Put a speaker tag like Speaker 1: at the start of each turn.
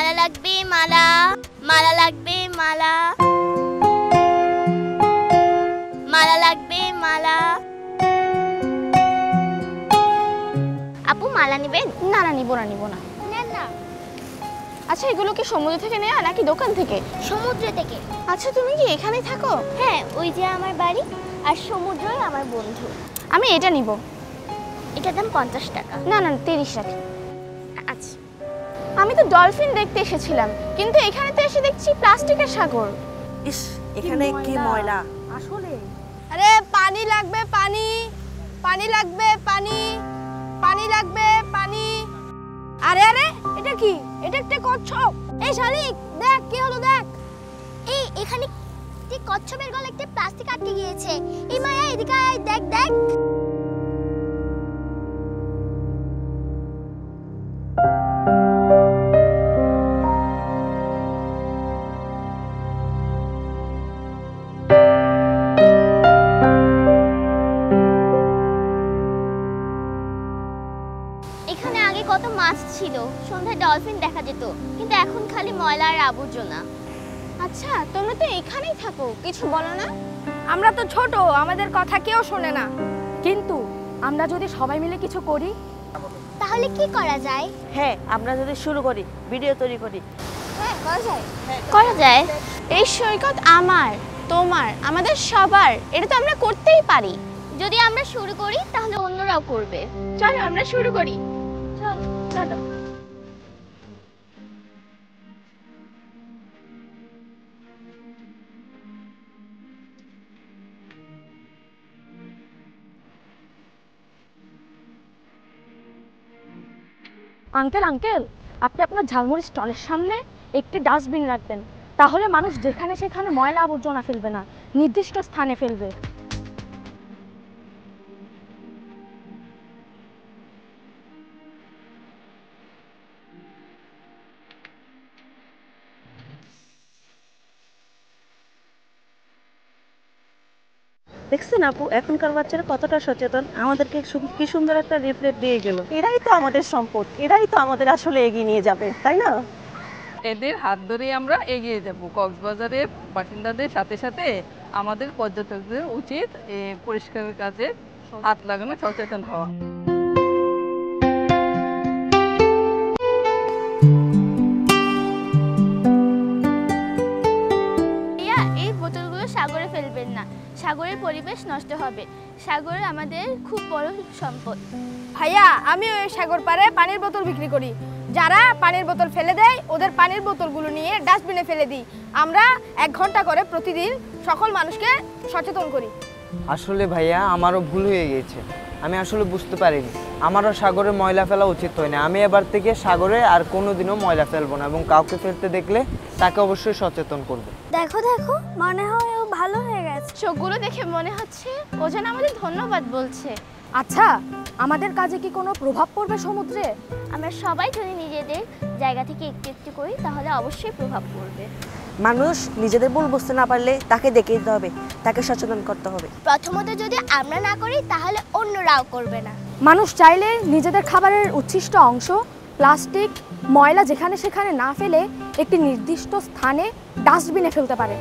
Speaker 1: মালা লাগবে মালা, মালা লাগবে মালা, মালা লাগবে মালা। আপু মালা নেবেন?
Speaker 2: না না, নিব না নিব না।
Speaker 1: নেন না।
Speaker 2: আচ্ছা, এগুলো কি সমুদ্র থেকে নেওয়া নাকি দোকান থেকে?
Speaker 1: সমুদ্র থেকে।
Speaker 2: আচ্ছা, তুমি কি এখানেই থাকো?
Speaker 1: হ্যাঁ, ওই যে আমার বাড়ি, আর সমুদ্রই আমার বন্ধু।
Speaker 2: আমি এটা নিব।
Speaker 1: এটার দাম 50 টাকা।
Speaker 2: না না, 30 টাকা।
Speaker 1: আচ্ছা,
Speaker 2: আমি তো ডলফিন দেখতে এসেছিলাম, কিন্তু এখানে তো এসে দেখছি প্লাস্টিকের সাগর।
Speaker 3: ইস, এখানে কি ময়লা
Speaker 2: আসলে।
Speaker 4: আরে পানি লাগবে, পানি পানি লাগবে, পানি পানি লাগবে, পানি। আরে আরে, এটা কি? এটা একটা কচ্ছপ। এই শালিক, দেখ কি হলো, দেখ।
Speaker 1: এখানে একটি কচ্ছপের গলায় একটি প্লাস্টিক আটকে গিয়েছে। এই মায়া, এদিকে আয়, দেখ দেখ। এখানে আগে কত মাছ ছিল, সন্ধ্যায় ডলফিন দেখা যেত, কিন্তু এখন খালি ময়লা আর আবর্জনা।
Speaker 2: আচ্ছা, তোমরা তো এখানেই থাকো, কিছু বলো না?
Speaker 4: আমরা তো ছোট, আমাদের কথা কেউ শোনে না।
Speaker 2: কিন্তু আমরা যদি সবাই মিলে কিছু করি,
Speaker 1: তাহলে কি করা যায়?
Speaker 3: হ্যাঁ, আমরা যদি শুরু করি, ভিডিও তৈরি করি।
Speaker 4: হ্যাঁ, করা যায়।
Speaker 1: করা যায়।
Speaker 2: এই সৈকত আমার, তোমার, আমাদের সবার, এটা তো আমরা করতেই পারি।
Speaker 1: যদি আমরা শুরু করি তাহলে অন্যরাও করবে।
Speaker 2: চলো আমরা শুরু করি। চলো। আঙ্কেল আঙ্কেল, আপনি আপনার ঝালমুড়ি স্টলের সামনে একটি ডাস্টবিন রাখবেন, তাহলে মানুষ যেখানে সেখানে ময়লা আবর্জনা ফেলবে না, নির্দিষ্ট স্থানে ফেলবে।
Speaker 3: দেখছেন আপু, এখনকার বাচ্চারা কতটা সচেতন, আমাদেরকে কি সুন্দর একটা রিফ্লেক্ট দিয়ে গেল। এরাই তো আমাদের সম্পদ, এরাই তো আমাদের আসলে এগিয়ে নিয়ে যাবে, তাই না?
Speaker 5: এদের হাত ধরেই আমরা এগিয়ে যাব। কক্সবাজারের বাসিন্দাদের সাথে সাথে আমাদের পর্যটকদের উচিত পরিষ্কারের কাজে হাত লাগানো, সচেতন হওয়া।
Speaker 2: এই বোতলগুলো সাগরে ফেলবেন না, সাগরের পরিবেশ নষ্ট হবে। সাগর আমাদের খুব বড় সম্পদ।
Speaker 4: ভাইয়া, আমি ওই সাগর পাড়ে পানির বোতল বিক্রি করি। যারা পানির বোতল ফেলে দেয়, ওদের পানির বোতলগুলো নিয়ে ডাস্টবিনে ফেলে দিই। আমরা 1 ঘন্টা করে প্রতিদিন সকল মানুষকে সচেতন করি।
Speaker 6: আসলে ভাইয়া, আমারও ভুল হয়ে গিয়েছে, আমি আসলে বুঝতে পারিনি। আমারও সাগরে ময়লা ফেলা উচিত হয় না। আমি এবার থেকে সাগরে আর কোনোদিনও ময়লা ফেলবো না, এবং কাউকে ফেলতে দেখলে তাকে অবশ্যই সচেতন করবো।
Speaker 1: দেখো দেখো, মনে হয় ও ভালো হয়ে গেছে।
Speaker 2: চোখগুলো দেখে মনে হচ্ছে ও যেন আমাদের ধন্যবাদ বলছে।
Speaker 4: আচ্ছা, আমাদের কাজে কি কোনো প্রভাব পড়বে সমুদ্রে?
Speaker 1: আমরা সবাই যদি নিজেদের জায়গা থেকে একটু একটু করি তাহলে অবশ্যই প্রভাব পড়বে।
Speaker 3: মানুষ নিজেদের ভুল বুঝতে না পারলে তাকে দেখে দিতে হবে, তাকে সচেতন করতে হবে।
Speaker 1: প্রথমত যদি আমরা না করি তাহলে অন্যরাও করবে না।
Speaker 4: মানুষ চাইলে নিজেদের খাবারের উচ্ছিষ্ট অংশ, প্লাস্টিক, ময়লা যেখানে সেখানে না ফেলে একটি নির্দিষ্ট স্থানে ডাস্টবিনে ফেলতে পারে।